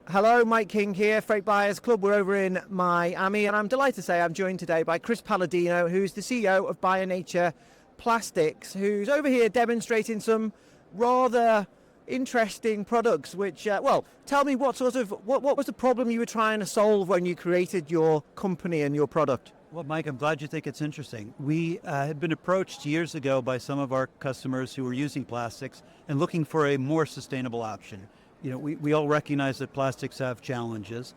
Hello, Mike King here, Freight Buyers Club. We're over in Miami, and I'm delighted to say I'm joined today by Chris Palladino, who's the CEO of BioNature Plastics, who's over here demonstrating some rather interesting products. Which, tell me what was the problem you were trying to solve when you created your company and your product? Well, Mike, I'm glad you think it's interesting. We had been approached years ago by some of our customers who were using plastics and looking for a more sustainable option. You know, we all recognize that plastics have challenges.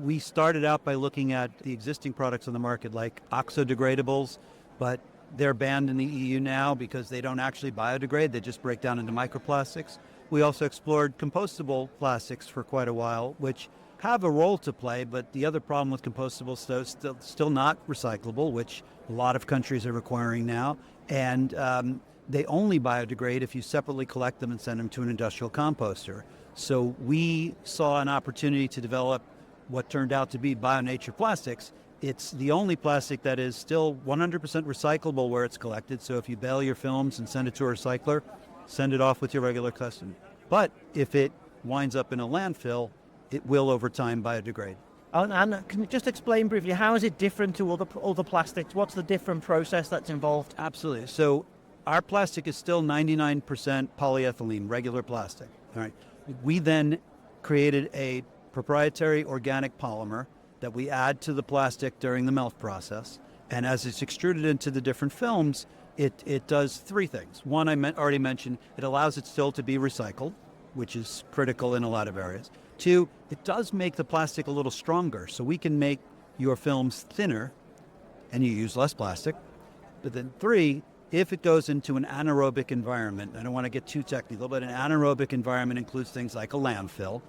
We started out by looking at the existing products on the market like oxodegradables, but they're banned in the EU now because they don't actually biodegrade, they just break down into microplastics. We also explored compostable plastics for quite a while, which have a role to play, but the other problem with compostables is still not recyclable, which a lot of countries are requiring now, and they only biodegrade if you separately collect them and send them to an industrial composter. So we saw an opportunity to develop what turned out to be BioNature Plastics. It's the only plastic that is still 100% recyclable where it's collected. So if you bale your films and send it to a recycler, send it off with your regular customer. But if it winds up in a landfill, it will over time biodegrade. And can you just explain briefly, how is it different to other plastics? What's the different process that's involved? Absolutely. So our plastic is still 99% polyethylene, regular plastic. All right. We then created a proprietary organic polymer that we add to the plastic during the melt process. And as it's extruded into the different films, it does three things. One, already mentioned, it allows it still to be recycled, which is critical in a lot of areas. Two, it does make the plastic a little stronger, so we can make your films thinner and you use less plastic. But then three, if it goes into an anaerobic environment, I don't want to get too technical, but an anaerobic environment includes things like a landfill.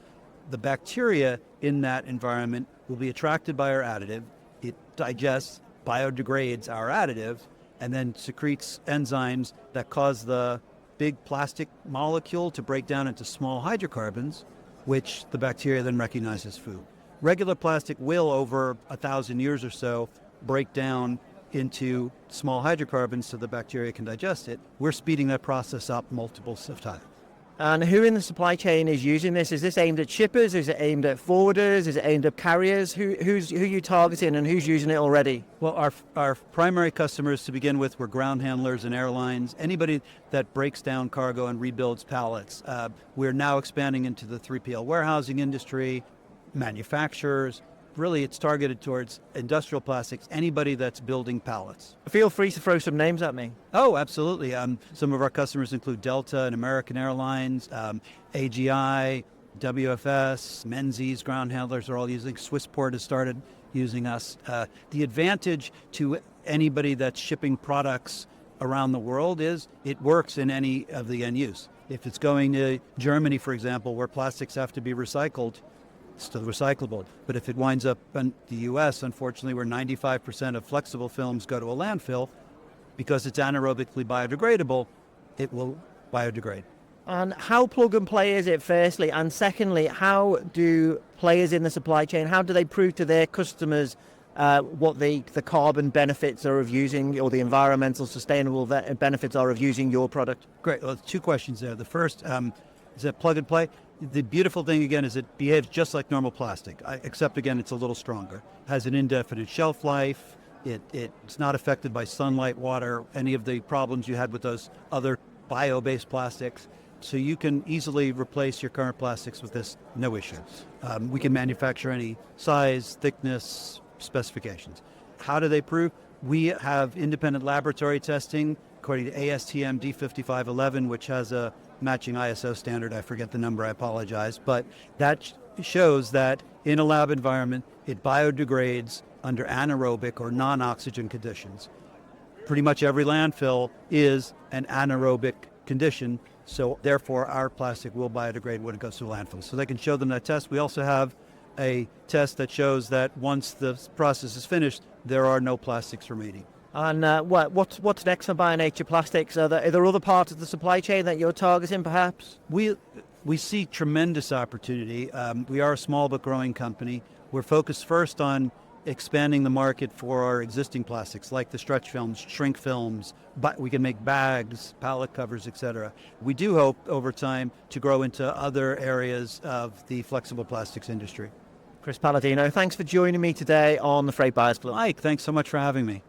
The bacteria in that environment will be attracted by our additive. It digests, biodegrades our additive, and then secretes enzymes that cause the big plastic molecule to break down into small hydrocarbons, which the bacteria then recognize as food. Regular plastic will, over 1,000 years or so, break down into small hydrocarbons so the bacteria can digest it. We're speeding that process up multiples of times. And who in the supply chain is using this? Is this aimed at shippers? Is it aimed at forwarders? Is it aimed at carriers? Who are you targeting and who's using it already? Well, our primary customers to begin with were ground handlers and airlines, anybody that breaks down cargo and rebuilds pallets. We're now expanding into the 3PL warehousing industry, manufacturers. Really, it's targeted towards industrial plastics, anybody that's building pallets. Feel free to throw some names at me. Oh, absolutely. Some of our customers include Delta and American Airlines, AGI, WFS, Menzies, ground handlers are all using. Swissport has started using us. The advantage to anybody that's shipping products around the world is it works in any of the end use. If it's going to Germany, for example, where plastics have to be recycled, still recyclable. But if it winds up in the U.S., unfortunately, where 95% of flexible films go to a landfill, because it's anaerobically biodegradable, it will biodegrade. And how plug and play is it, firstly? And secondly, how do players in the supply chain, how do they prove to their customers what the carbon benefits are of using, or the environmental sustainable benefits are of using your product? Great. Well, two questions there. The first, is that plug and play? The beautiful thing, again, is it behaves just like normal plastic, except, again, it's a little stronger. It has an indefinite shelf life. It's not affected by sunlight, water, any of the problems you had with those other bio-based plastics. So you can easily replace your current plastics with this, no issue. We can manufacture any size, thickness, specifications. How do they prove? We have independent laboratory testing according to ASTM D5511, which has a matching ISO standard. I forget the number, I apologize. But that shows that in a lab environment, it biodegrades under anaerobic or non-oxygen conditions. Pretty much every landfill is an anaerobic condition, so therefore our plastic will biodegrade when it goes to a landfill. So they can show them that test. We also have a test that shows that once the process is finished, there are no plastics remaining. And what's next for BioNature Plastics? Are there other parts of the supply chain that you're targeting, perhaps? We see tremendous opportunity. We are a small but growing company. We're focused first on expanding the market for our existing plastics, like the stretch films, shrink films, but we can make bags, pallet covers, etc. We do hope over time to grow into other areas of the flexible plastics industry. Chris Palladino, thanks for joining me today on the Freight Buyers Club. Mike, thanks so much for having me.